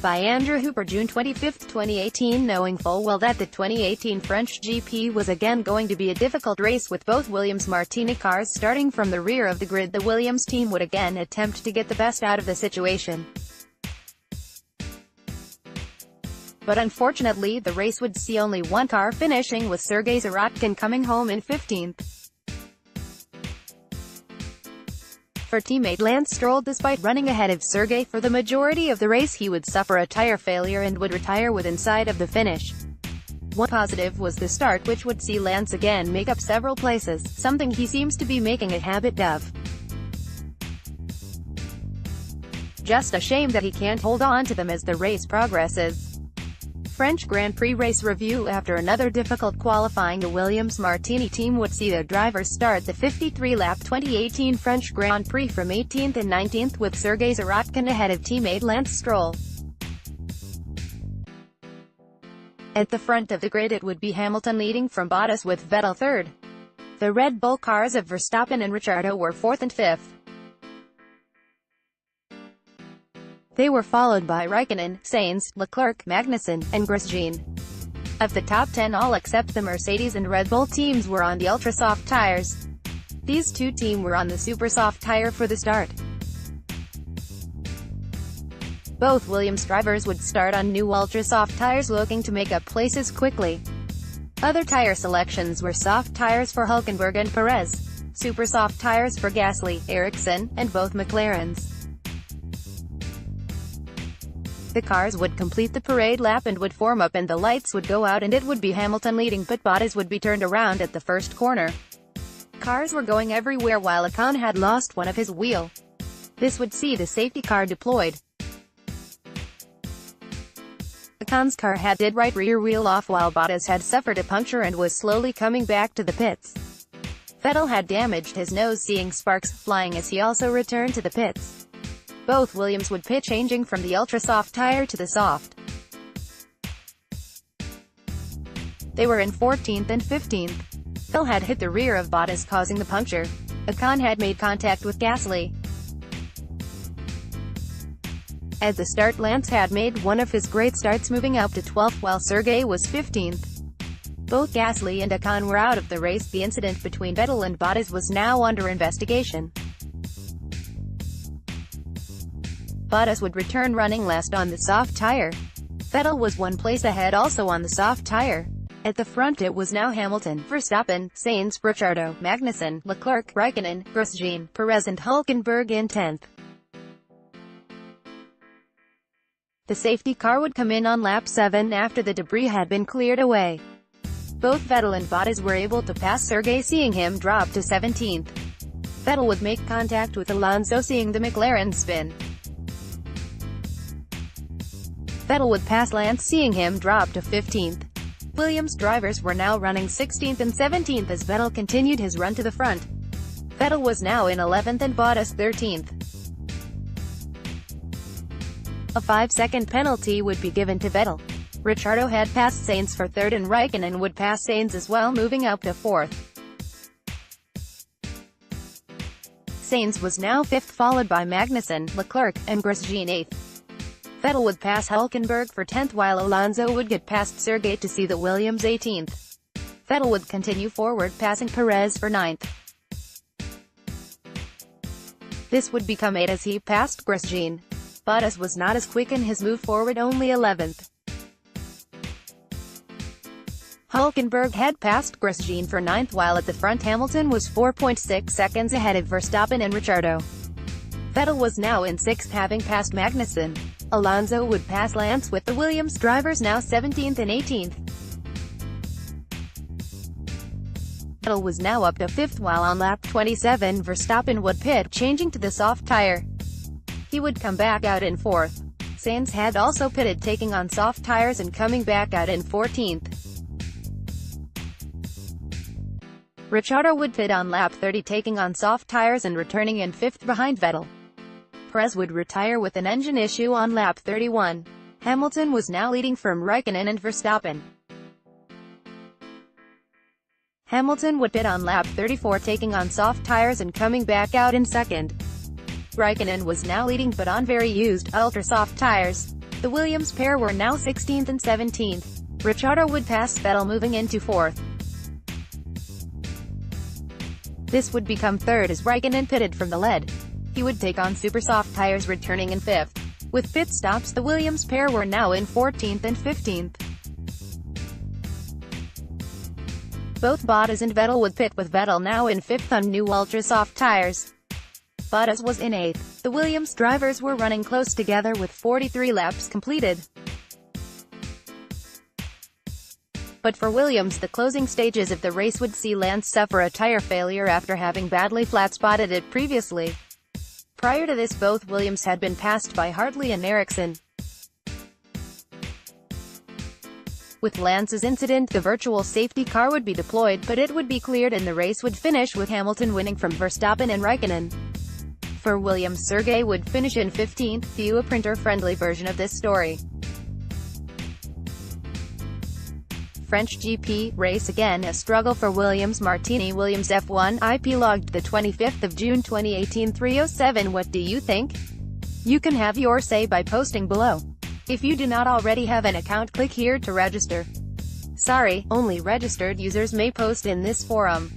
by Andrew Hooper, June 25, 2018. Knowing full well that the 2018 French GP was again going to be a difficult race with both Williams Martini cars starting from the rear of the grid, the Williams team would again attempt to get the best out of the situation. But unfortunately, the race would see only one car finishing, with Sergey Sirotkin coming home in 15th. For teammate Lance Stroll, despite running ahead of Sergey for the majority of the race, he would suffer a tire failure and would retire with inside of the finish. One positive was the start, which would see Lance again make up several places, something he seems to be making a habit of. Just a shame that he can't hold on to them as the race progresses. French Grand Prix race review. After another difficult qualifying, the Williams Martini team would see their drivers start the 53-lap 2018 French Grand Prix from 18th and 19th, with Sergey Sirotkin ahead of teammate Lance Stroll. At the front of the grid, it would be Hamilton leading from Bottas, with Vettel third. The Red Bull cars of Verstappen and Ricciardo were fourth and fifth. They were followed by Raikkonen, Sainz, Leclerc, Magnussen, and Grosjean. Of the top 10, all except the Mercedes and Red Bull teams were on the ultra-soft tires. These two teams were on the super soft tire for the start. Both Williams drivers would start on new ultra-soft tires, looking to make up places quickly. Other tire selections were soft tires for Hülkenberg and Perez, super soft tires for Gasly, Ericsson, and both McLarens. The cars would complete the parade lap and would form up, and the lights would go out, and it would be Hamilton leading, but Bottas would be turned around at the first corner. Cars were going everywhere while Ocon had lost one of his wheel. This would see the safety car deployed. Ocon's car had dead right rear wheel off, while Bottas had suffered a puncture and was slowly coming back to the pits. Vettel had damaged his nose, seeing sparks flying as he also returned to the pits. Both Williams would pit, changing from the ultra-soft tire to the soft. They were in 14th and 15th. Vettel had hit the rear of Bottas, causing the puncture. Ocon had made contact with Gasly. At the start, Lance had made one of his great starts, moving up to 12th, while Sergey was 15th. Both Gasly and Ocon were out of the race. The incident between Vettel and Bottas was now under investigation. Bottas would return running last on the soft tire. Vettel was one place ahead, also on the soft tire. At the front, it was now Hamilton, Verstappen, Sainz, Ricciardo, Magnussen, Leclerc, Raikkonen, Grosjean, Perez and Hülkenberg in 10th. The safety car would come in on lap 7 after the debris had been cleared away. Both Vettel and Bottas were able to pass Sergey, seeing him drop to 17th. Vettel would make contact with Alonso, seeing the McLaren spin. Vettel would pass Lance, seeing him drop to 15th. Williams drivers were now running 16th and 17th as Vettel continued his run to the front. Vettel was now in 11th and Bottas 13th. A 5-second penalty would be given to Vettel. Ricciardo had passed Sainz for 3rd, and Raikkonen would pass Sainz as well, moving up to 4th. Sainz was now 5th, followed by Magnussen, Leclerc, and Grosjean 8th. Vettel would pass Hülkenberg for 10th, while Alonso would get past Sergey to see the Williams 18th. Vettel would continue forward, passing Perez for 9th. This would become 8 as he passed Grosjean. Bottas was not as quick in his move forward, only 11th. Hülkenberg had passed Grosjean for 9th, while at the front Hamilton was 4.6 seconds ahead of Verstappen and Ricciardo. Vettel was now in 6th, having passed Magnussen. Alonso would pass Lance, with the Williams drivers now 17th and 18th. Vettel was now up to 5th, while on lap 27 Verstappen would pit, changing to the soft tire. He would come back out in 4th. Sainz had also pitted, taking on soft tires and coming back out in 14th. Ricciardo would pit on lap 30, taking on soft tires and returning in 5th behind Vettel. Perez would retire with an engine issue on lap 31. Hamilton was now leading from Raikkonen and Verstappen. Hamilton would pit on lap 34, taking on soft tires and coming back out in 2nd. Raikkonen was now leading, but on very used, ultra-soft tires. the Williams pair were now 16th and 17th. Ricciardo would pass Vettel moving into 4th. This would become 3rd as Raikkonen pitted from the lead. He would take on super soft tires returning in 5th. With pit stops, the Williams pair were now in 14th and 15th. Both Bottas and Vettel would pit, with Vettel now in 5th on new ultra-soft tires. Bottas was in 8th. The Williams drivers were running close together with 43 laps completed. But for Williams, the closing stages of the race would see Lance suffer a tire failure after having badly flat-spotted it previously. Prior to this, both Williams had been passed by Hartley and Ericsson. With Lance's incident, the virtual safety car would be deployed, but it would be cleared and the race would finish with Hamilton winning from Verstappen and Raikkonen. For Williams, Sergey would finish in 15th. View a printer-friendly version of this story. French GP race again a struggle for Williams Martini. Williams F1 IP logged the 25th of June 2018 3:07. What do you think? You can have your say by posting below. If you do not already have an account, click here to register. Sorry, only registered users may post in this forum.